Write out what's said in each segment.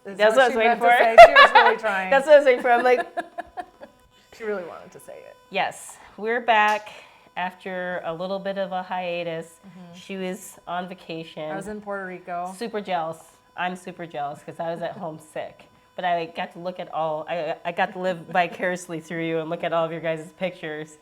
That's what I was waiting for. She was really trying. That's what I was waiting for. I'm like, She really wanted to say it. yes, we're back after a little bit of a hiatus. She was on vacation. I was in Puerto Rico. Super jealous. I'm super jealous because I was at home sick. But I got to look at I got to live vicariously through you and look at all of your guys' pictures.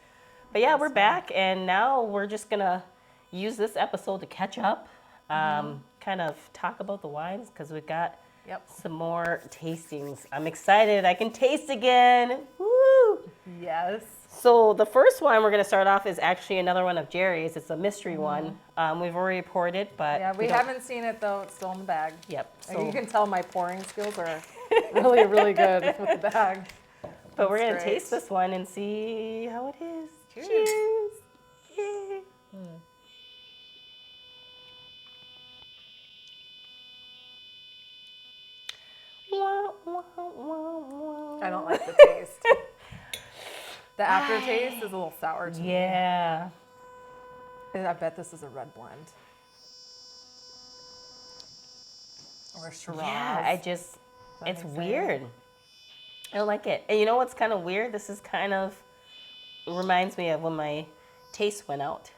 But yeah, we're back, and now we're just going to use this episode to catch up, kind of talk about the wines, because we've got some more tastings. I'm excited. I can taste again. Woo! Yes. So the first one we're going to start off is actually another one of Jerry's. It's a mystery one. We've already poured it, but... Yeah, we haven't seen it, though. It's still in the bag. Yep. So you can tell my pouring skills are really, really good with the bag. But we're going to taste this one and see how it is. Cheers. Yay. I don't like the taste. The aftertaste is a little sour to me. Yeah. And I bet this is a red blend. Or Shiraz. Yeah, it's weird. I don't like it. And you know what's kind of weird? This is kind of, it reminds me of when my taste went out.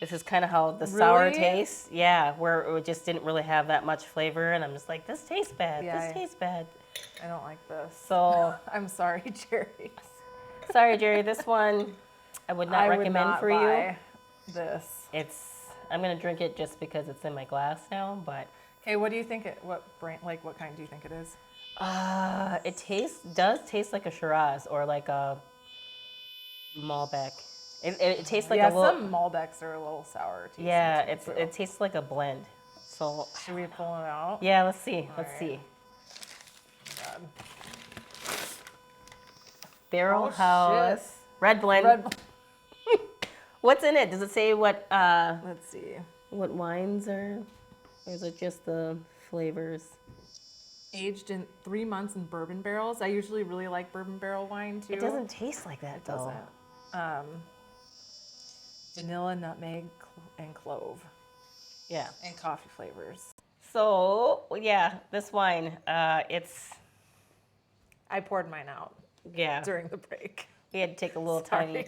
This is kind of how the sour tastes. Yeah, where it just didn't really have that much flavor. And I'm just like, this tastes bad. This tastes bad. I don't like this. So. I'm sorry, Jerry. Sorry, Jerry. This one I would not recommend for you. This. I'm going to drink it just because it's in my glass now, but. Okay, what do you think what kind do you think it is? It does taste like a Shiraz or like a Malbec. It tastes like a little... Yeah, some Malbecs are a little sour. Yeah, it tastes like a blend. So should we pull it out? Yeah, let's see. Let's see. God. Barrel House. Red blend. What's in it? Does it say what... Let's see. What wines are... Or is it just the flavors? Aged in 3 months in bourbon barrels. I usually really like bourbon barrel wine too. It doesn't taste like that though. It doesn't. Vanilla, nutmeg, and clove. Yeah. And coffee flavors. So yeah, this wine, I poured mine out. Yeah. During the break. We had to take a little tiny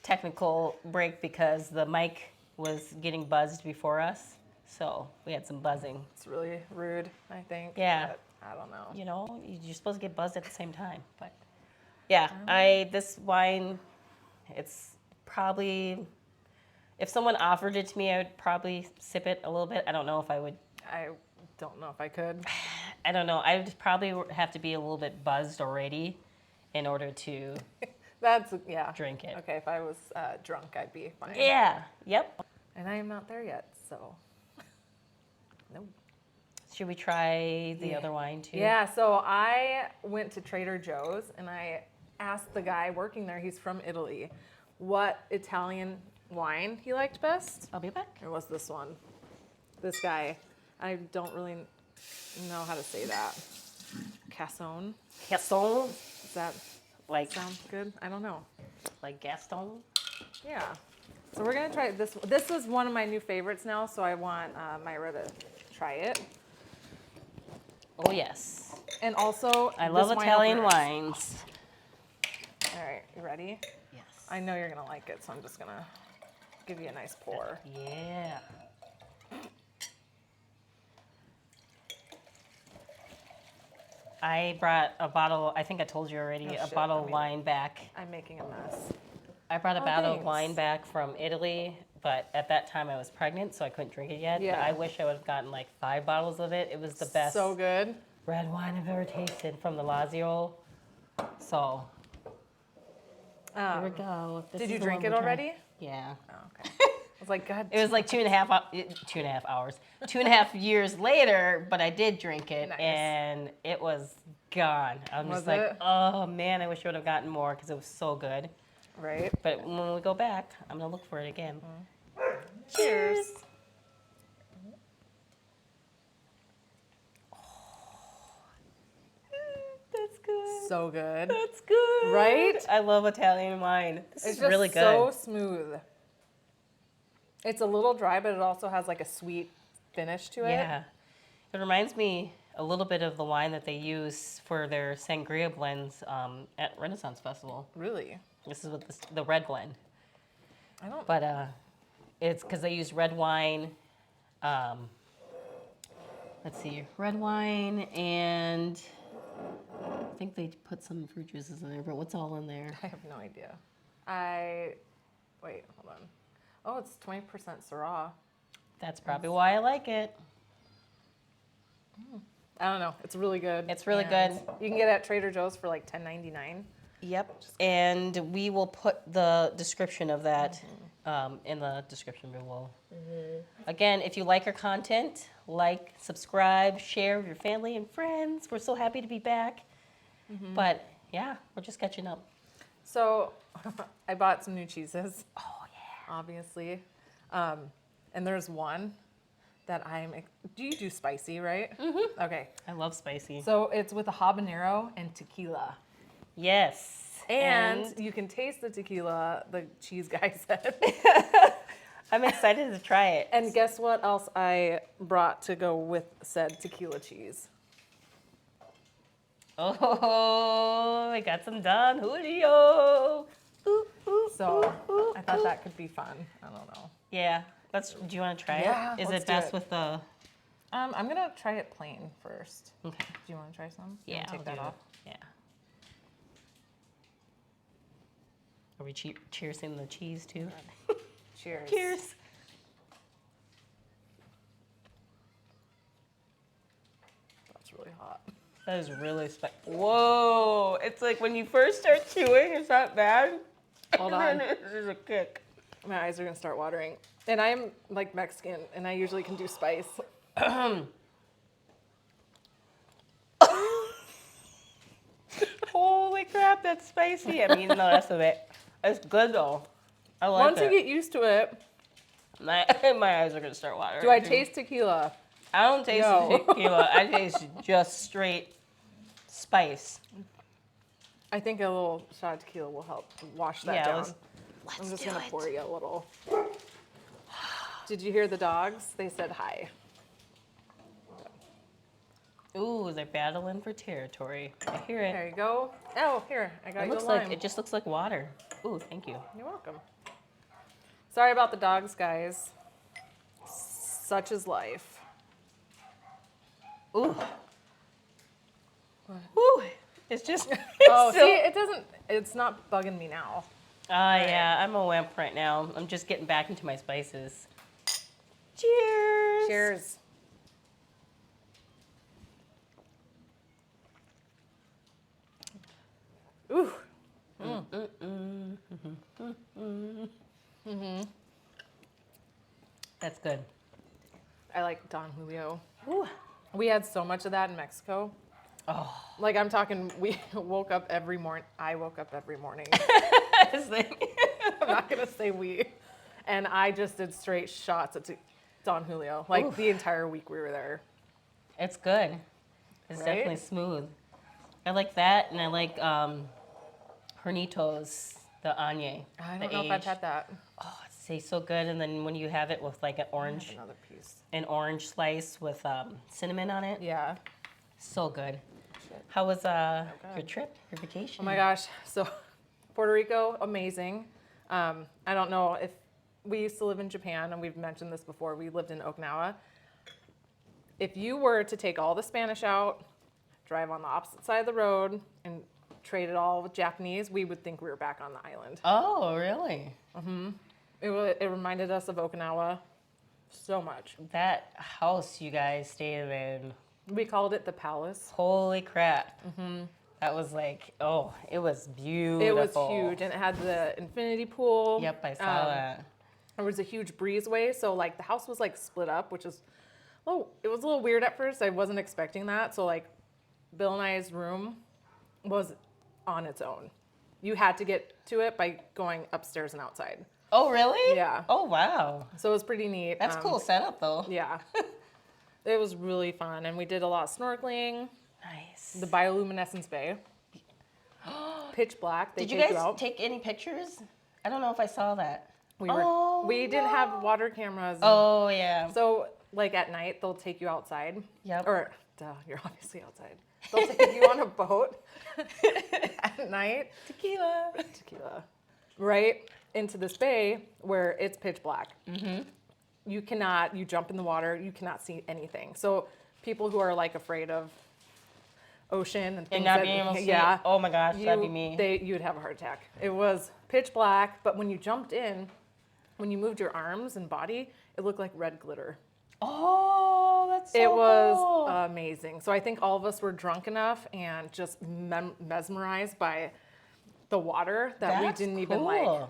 technical break because the mic was getting buzzed before us. So we had some buzzing. It's really rude, I think. Yeah. But I don't know. You know, you're supposed to get buzzed at the same time. But yeah, this wine, it's probably, if someone offered it to me, I would probably sip it a little bit. I don't know if I would. I don't know if I could. I don't know. I would probably have to be a little bit buzzed already in order to drink it. Okay, if I was drunk, I'd be fine. Yeah. Yep. And I am not there yet, so. Nope. Should we try the other wine too? Yeah, so I went to Trader Joe's and I asked the guy working there, he's from Italy, what Italian wine he liked best. I'll be back. It was this one. This guy. I don't really know how to say that. Casson. Gaston? Does that sound good? I don't know. Like Gaston? Yeah. So we're going to try this. This was one of my new favorites now, so I want Myra to try it. Oh, yes. And also, I love Italian wines. All right, you ready? Yes. I know you're going to like it, so I'm just going to give you a nice pour. Yeah. I brought a bottle, I think I told you already, bottle of wine back. I'm making a mess. I brought a bottle of wine back from Italy, but at that time I was pregnant, so I couldn't drink it yet. Yeah. But I wish I would have gotten like 5 bottles of it. It was the best. So good. Red wine I've ever tasted from the Lazio. So, here we go. Did you drink it already? Yeah. Oh, okay. I was like, God. It was like 2.5 hours. 2.5 years later, but I did drink it, and it was gone. I'm just like, oh man, I wish I would have gotten more because it was so good. Right. But when we go back, I'm gonna look for it again. Cheers. That's good. So good. That's good. Right? I love Italian wine. This is just really good. So smooth. It's a little dry, but it also has like a sweet finish to it. Yeah. It reminds me a little bit of the wine that they use for their sangria blends at Renaissance Festival. Really? This is what the red blend. I don't. But it's because they use red wine. Let's see, red wine, and I think they put some fruit juices in there, but what's all in there? I have no idea. Wait, hold on. Oh, it's 20% Syrah. That's probably why I like it. I don't know. It's really good. It's really And good. You can get it at Trader Joe's for like $10.99. Yep. And we will put the description of that in the description below. Again, if you like our content, like, subscribe, share with your family and friends. We're so happy to be back. But yeah, we're just catching up. So I bought some new cheeses. Oh, yeah. Obviously. And there's one that do you do spicy, right? Mm-hmm. Okay. I love spicy. So it's with a habanero and tequila. Yes. And you can taste the tequila, the cheese guy said. I'm excited to try it. And guess what else I brought to go with said tequila cheese? Oh, I got some Don Julio. So I thought that could be fun. I don't know. Yeah. Do you want to try Yeah, it? Is let's it do best it. with the... I'm gonna try it plain first. Okay. Do you want to try some? Yeah, Take I'll that do off. it. Yeah. Are we cheersing the cheese too? Cheers. Cheers. That's really hot. That is really spicy. Whoa! It's like when you first start chewing, it's not bad. Hold And on. then there's a kick. My eyes are gonna start watering. And I'm like Mexican, and I usually can do spice. Holy crap, that's spicy. I'm eating the rest of it. It's good though. I like Once it. you get used to it, My eyes are gonna start watering. do I taste tequila? I don't taste No. tequila. I taste just straight spice. I think a little shot of tequila will help wash that Yeah, down. let's I'm just do gonna it. pour you a little. Did you hear the dogs? They said hi. Ooh, they're battling for territory. I hear it. There you go. Oh, here, I got It you looks a like lime. it just looks like water. Ooh, thank you. You're welcome. Sorry about the dogs, guys. Such is life. Ooh. Ooh. It's just. Oh, still- see, it's not bugging me now. Yeah, I'm a wimp right now. I'm just getting back into my spices. Cheers. Cheers. Ooh. That's good. I like Don Julio. Ooh. We had so much of that in Mexico. Oh. Like I'm talking, we woke up every morning. I woke up every morning. It's like- I'm not gonna say we. And I just did straight shots at Don Julio. Like Oof. the entire week we were there. It's good. It's Right? definitely smooth. I like that, and I like Hornitos, the Anye. I the don't know if I've aged. had that. Oh, it tastes so good. And then when you have it with like I have an another piece. orange slice with cinnamon on it, Yeah. so good. How was your trip, your vacation? Oh my gosh. So Puerto Rico, amazing. I don't know if we used to live in Japan, and we've mentioned this before. We lived in Okinawa. If you were to take all the Spanish out, drive on the opposite side of the road, and trade it all with Japanese, we would think we were back on the island. Oh, really? It reminded us of Okinawa so much. That house you guys stayed in, We called it the Palace. holy crap. That was like, oh, it was beautiful. It was huge, and it had the infinity pool. Yep, I saw that. There was a huge breezeway, so like the house was like split up, which is, it was a little weird at first. I wasn't expecting that. So like, Bill and I's room was on its own. You had to get to it by going upstairs and outside. Oh, really? Yeah. Oh, wow. So it was pretty neat. That's cool setup, though. Yeah. It was really fun, and we did a lot of snorkeling. Nice. The bioluminescence bay. Pitch black. They Did you take guys out. take any pictures? I don't know if I saw that. We didn't have water cameras. Oh, yeah. So like at night, they'll take you outside. Yep. Or, duh, you're obviously outside. They'll take you on a boat at night. Tequila. Tequila. Right into this bay where it's pitch black. Mm-hmm. You jump in the water, you cannot see anything. So people who are like afraid of ocean and things And not being able to see. yeah, Oh my gosh, that'd be me. You'd have a heart attack. It was pitch black, but when you jumped in, when you moved your arms and body, it looked like red glitter. Oh, that's so It was cool. amazing. So I think all of us were drunk enough and just mesmerized by the water that we didn't even like.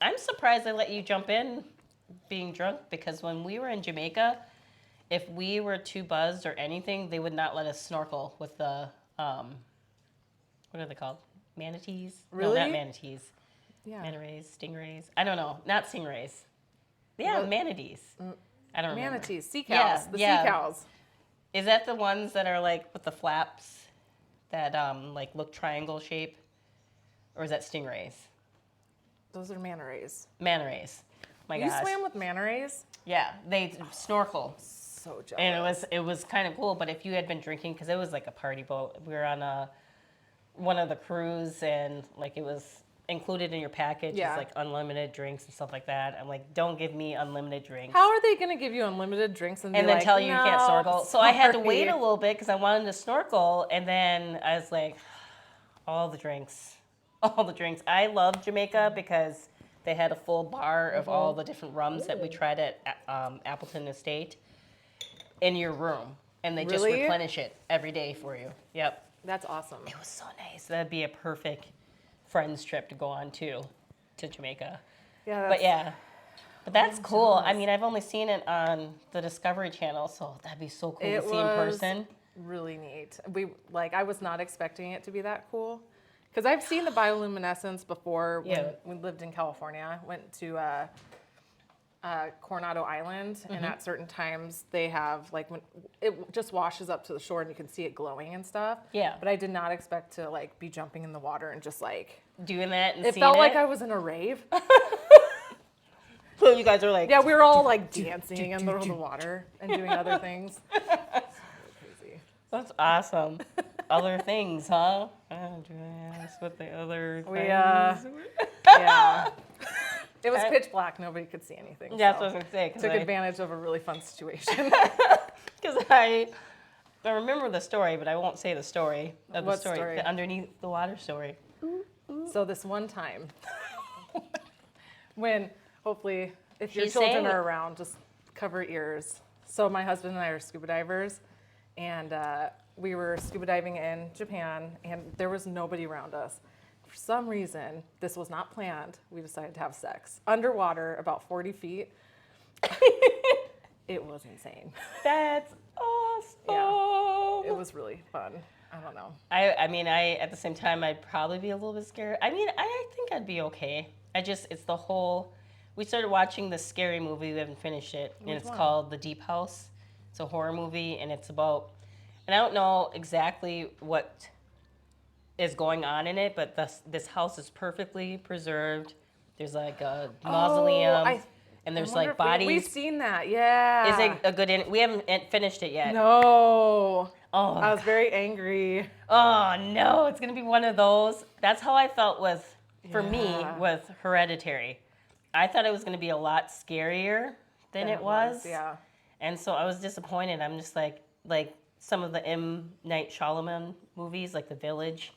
I'm surprised they let you jump in being drunk, because when we were in Jamaica, if we were too buzzed or anything, they would not let us snorkel with the, what are they called? Manatees? Really? No, not manatees. Yeah. Manta rays, stingrays. I don't know. Not stingrays. Yeah, What? manatees. I don't remember. Manatees, sea Yeah, cows, the yeah. sea cows. Is that the ones that are like with the flaps that like look triangle shape? Or is that stingrays? Those are manta rays. Manta rays. My You gosh. swam with manta rays? Yeah, they snorkel. So jealous. And it was kind of cool, but if you had been drinking, because it was like a party boat, we were on one of the cruise, and like it was included in your package, Yeah. is like unlimited drinks and stuff like that. I'm like, don't give me unlimited drinks. How are they going to give you unlimited drinks and be And then like, tell you you can't "No, snorkel. So I had to wait a sorry." little bit because I wanted to snorkel, and then I was like, all the drinks. I love Jamaica because they had a full bar of all the different rums that we tried at Appleton Estate in your room. And they just Really? replenish it every day for you. Yep. That's awesome. It was so nice. That'd be a perfect friends trip to go on too, to Jamaica. Yeah, But that's cool. I jealous. mean, I've only seen it on the Discovery Channel, so that'd be so cool It to see in was person. really neat. I was not expecting it to be that cool. Because I've seen the bioluminescence before Yeah. when we lived in California. Went to Coronado Island, and at certain times they have, like, when it just washes up to the shore and you can see it glowing and stuff. Yeah. But I did not expect to, like, be jumping in the water and just, like, Doing that and it seeing felt it. like I was in a rave. So you guys are like, Yeah, we were all, like, dancing in the water and doing other things. So crazy. that's awesome. Other things, huh? With the other things. Yeah. It was pitch black. Nobody could see anything. That's so what I was going to say. took advantage of a really fun situation. Because I remember the story, but I won't say the story of What the story. story? The underneath the water story. So this one time, when hopefully if your She's children saying it. are around, just cover ears. So my husband and I are scuba divers, and we were scuba diving in Japan, and there was nobody around us. For some reason, this was not planned. We decided to have sex underwater, about 40 feet. It was insane. That's awesome. It was really fun. I don't know. I mean, at the same time, I'd probably be a little bit scared. I mean, I think I'd be okay. It's the whole, we started watching this scary movie, we haven't finished it, and it's one? called The Deep House. It's a horror movie, and it's about, and I don't know exactly what is going on in it, but this house is perfectly preserved. There's like a mausoleum, and there's like bodies. We've seen that, yeah. Is it a good, we haven't finished it yet. No. Oh, I was very angry. Oh no, it's gonna be one of those. That's how I felt for me Yeah. with Hereditary. I thought it was gonna be a lot scarier than it was. Yeah. And so I was disappointed. I'm just like some of the M. Night Shyamalan movies, like The Village.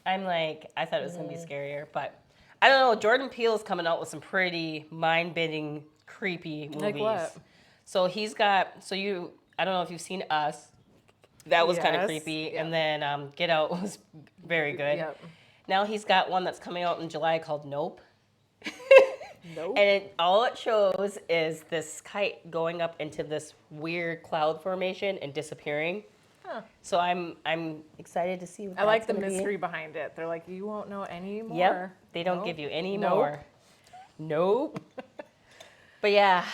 I thought it was gonna be scarier, but I don't know. Jordan Peele's coming out with some pretty mind-bending, creepy movies. Like what? So he's got. I don't know if you've seen Us. That was kind of Yes, creepy. yeah. And then Get Out was very good. Yep. Now he's got one that's coming out in July called Nope. Nope. And all it shows is this kite going up into this weird cloud formation and disappearing. Huh. So I'm excited to see what I like that's the gonna be. mystery behind it. They're like, you won't know any more. Yep. They don't Nope. give you any Nope. more. Nope. But yeah,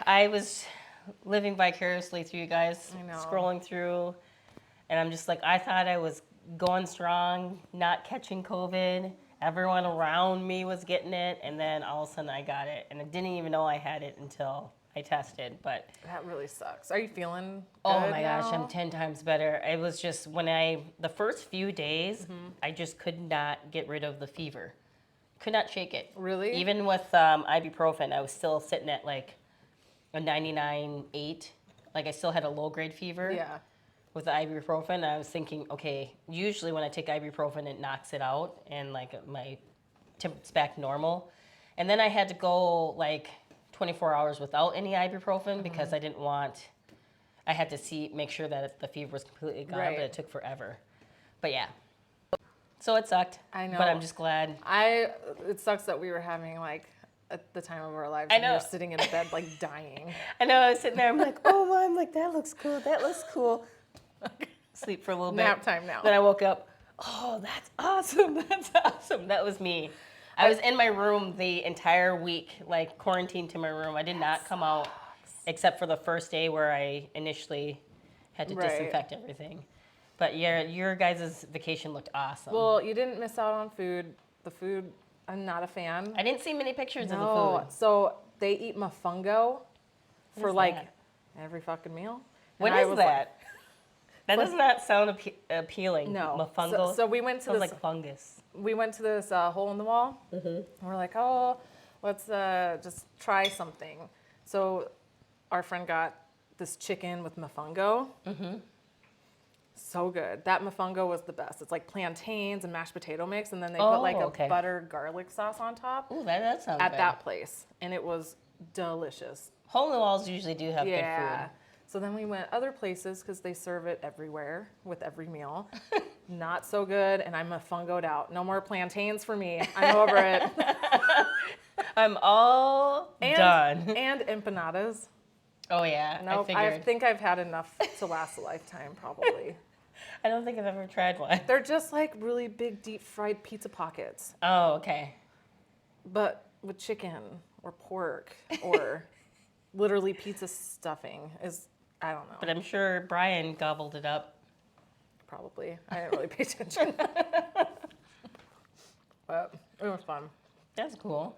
I was living vicariously through you guys, I know. scrolling through, and I'm just like, I thought I was going strong, not catching COVID. Everyone around me was getting it, and then all of a sudden I got it, and I didn't even know I had it until I tested, but That really sucks. Are you feeling oh good my gosh, now? I'm 10 times better. It was just the first few days, I just could not get rid of the fever. Could not shake it. Really? Even with ibuprofen, I was still sitting at like a 99.8. Like I still had a low grade fever. Yeah. With the ibuprofen, I was thinking, okay, usually when I take ibuprofen, it knocks it out and like my temp's back normal. And then I had to go like 24 hours without any ibuprofen because I didn't want, I had to make sure that the fever was completely gone, Right. but it took forever. But yeah. So it sucked. I know. But I'm just glad. It sucks that we were having like at the time of our lives. I and we know. were sitting in bed like dying. I know, I was sitting there, I'm like, oh, Mom, like that looks cool, that looks cool. Sleep for a little bit. Nap time now. Then I woke up, oh, that's awesome, that's awesome. That was me. I was in my room the entire week, like quarantined to my room. I did not come out except for the first day where I initially had to Right. disinfect everything. But yeah, your guys' vacation looked awesome. Well, you didn't miss out on food. The food, I'm not a fan. I didn't see many pictures of the No. food. So they eat mofongo for is like that? every fucking meal. What And I is was that? That does not sound appealing. No. Mofungo? So we went to Sounds this. like fungus. We went to this hole in the wall. And we're like, oh, let's just try something. So our friend got this chicken with mofongo. So good. That mofongo was the best. It's like plantains and mashed potato mix, and then they put like a okay. butter garlic sauce on top Ooh, that sounds at good. that place, and it was delicious. Hole in the walls usually do have good Yeah. food. So then we went other places because they serve it everywhere with every meal. Not so good, and I'm mofongoed out. No more plantains for me. I'm over it. I'm all done. And empanadas. Oh yeah, Nope, I figured. think I've had enough to last a lifetime, probably. I don't think I've ever tried one. They're just like really big, deep fried pizza pockets, Oh, okay. but with chicken or pork or literally pizza stuffing is, I don't know, But I'm sure Brian gobbled it up. probably. I didn't really pay attention. But it was fun. That's cool.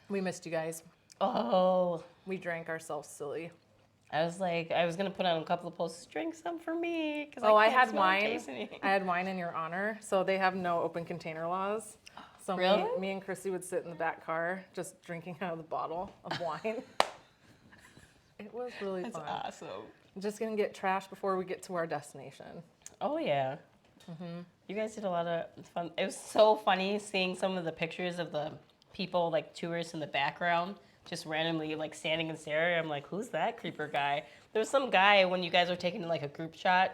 We missed you guys. Oh, We drank ourselves silly. I was gonna put on a couple of posts, drink some for me. 'Cause Oh, I can't had smell wine. taste anything. I had wine in your honor. So they have no open container laws. So Really? me and Chrissy would sit in the back car just drinking out of the bottle of wine. It was really That's fun. awesome. Just gonna get trashed before we get to our destination. Oh yeah. You guys did a lot of fun. It was so funny seeing some of the pictures of the people, like tourists in the background, just randomly like standing and staring. I'm like, who's that creeper guy? There was some guy when you guys were taking like a group shot,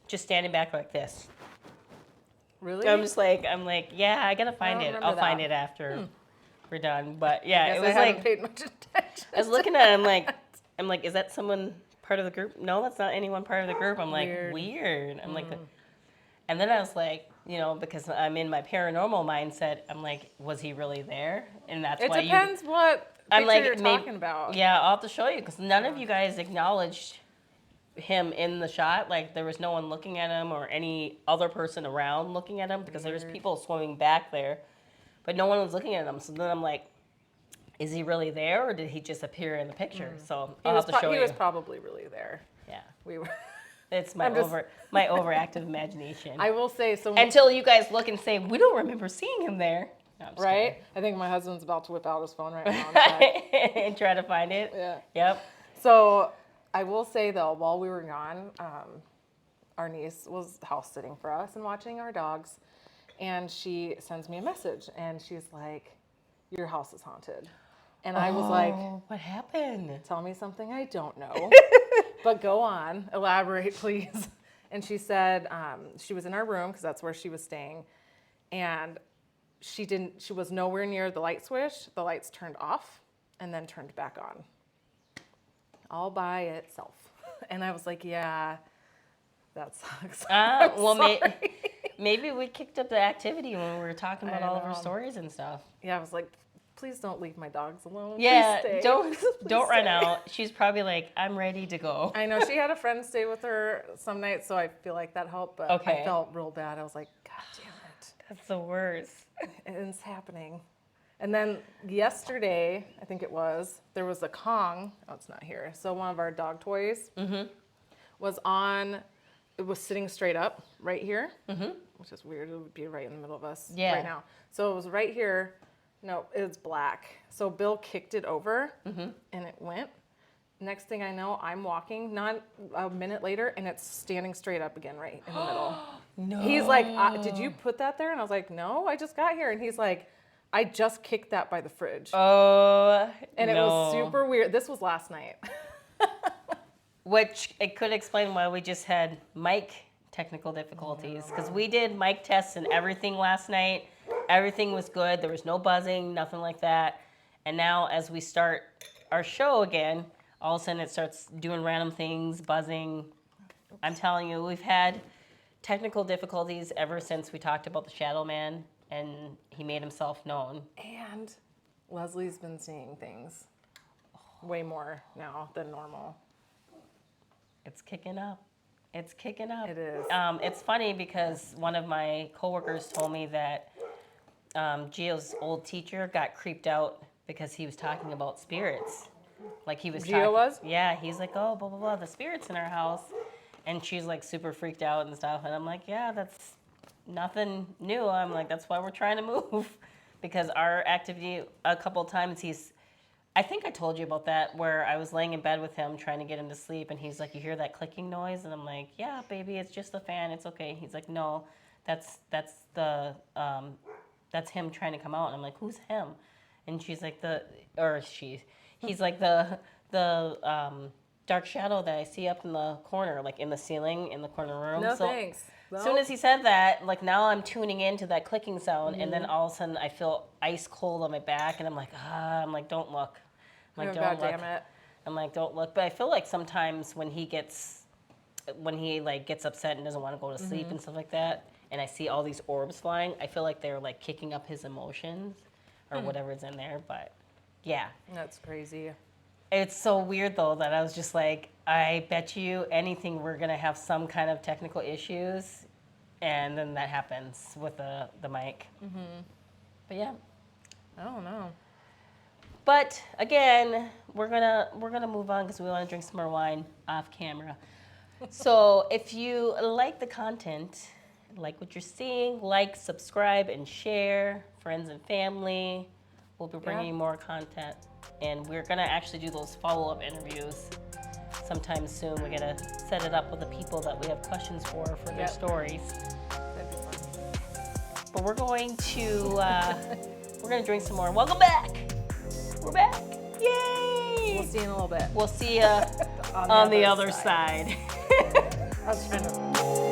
just standing back like this. Really? I'm like, yeah, I gotta find don't it. remember I'll find that. it after we're done. But yeah, Guess it was I haven't like paid much attention. I was looking at it, I'm like, is that someone part of the group? No, that's not anyone part of the group. I'm like, weird. I'm like, and then I was like, you know, because I'm in my paranormal mindset, I'm like, was he really there? And that's It why depends what I'm picture like, you're maybe- talking about. Yeah, I'll have to show you because none of you guys acknowledged him in the shot. Like there was no one looking at him or any other person around looking at him because there was people swimming back there, but no one was looking at him. So then I'm like, is he really there or did he just appear in the picture? So I'll have to show He you. was probably really there. Yeah, We were. it's my I'm just- my overactive imagination. I will say so. Until you guys look and say, we don't remember seeing him there. No, I'm just Right? I think my husband's about to whip out his phone right now. kidding. And try to find it. Yeah. Yep. So I will say though, while we were gone, our niece was house sitting for us and watching our dogs, and she sends me a message and she's like, "Your house is haunted," and I was like, Oh, what happened? "Tell me something I don't know, but go on, elaborate, please." And she said she was in our room because that's where she was staying, and she was nowhere near the light switch. The lights turned off and then turned back on all by itself. And I was like, yeah, that sucks. Well, sorry. maybe we kicked up the activity when we were talking about I all of our know. stories and stuff. Yeah, I was like, please don't leave my dogs alone. Yeah, Please stay. don't Please run stay. out. She's probably like, I'm ready to go. I know she had a friend stay with her some nights, so I feel like that helped, but Okay. I felt real bad. I was like, God damn it. That's the worst. It's happening. And then yesterday, I think it was, there was a Kong. Oh, it's not here. So one of our dog toys was on, it was sitting straight up right here, which is weird. It would be right in the middle of us right now. So it was right here. No, it's black. So Bill kicked it over and it went. Next thing I know, I'm walking, not a minute later, and it's standing straight up again right in the middle. No. He's like, did you put that there? And I was like, no, I just got here. And he's like, I just kicked that by the fridge. Oh, and it was super weird. This was last night. Which it could explain why we just had mic technical difficulties. Because we did mic tests and everything last night. Everything was good. There was no buzzing, nothing like that. And now as we start our show again, all of a sudden it starts doing random things, buzzing. I'm telling you, we've had technical difficulties ever since we talked about the Shadow Man and he made himself known. And Leslie's been seeing things way more now than normal. It's kicking up. It's kicking up. It is. It's funny because one of my coworkers told me that Gio's old teacher got creeped out because he was talking about spirits. Like he was Gio was? Yeah, he's like, oh, blah, blah, blah, the spirits in our house. And she's like super freaked out and stuff. And I'm like, yeah, that's nothing new. I'm like, that's why we're trying to move. Because our activity, a couple of times I think I told you about that, where I was laying in bed with him trying to get him to sleep. And he's like, you hear that clicking noise? And I'm like, yeah, baby, it's just the fan. It's okay. He's like, no, that's him trying to come out. And I'm like, who's him? And she's like, he's like the dark shadow that I see up in the corner, like in the ceiling, in the corner room. No, thanks. As soon as he said that, like now I'm tuning into that clicking sound, and then all of a sudden I feel ice cold on my back, and I'm like, don't look. I'm like, don't look. Damn it. I'm like, don't look. But I feel like sometimes when he gets upset and doesn't want to go to sleep and stuff like that, and I see all these orbs flying, I feel like they're like kicking up his emotions or whatever's in there. But yeah. That's crazy. It's so weird though that I was just like, I bet you anything we're gonna have some kind of technical issues, and then that happens with the mic. But yeah, I don't know. but again, we're gonna move on because we want to drink some more wine off camera. So if you like the content, like what you're seeing, like, subscribe, and share, friends and family. We'll be bringing you more content. And we're going to actually do those follow-up interviews sometime soon. We're going to set it up with the people that we have questions for their stories. That'd be fun. But we're going to drink some more. Welcome back. We're back. Yay. We'll see you in a little bit. We'll see you on the other side. I was trying to...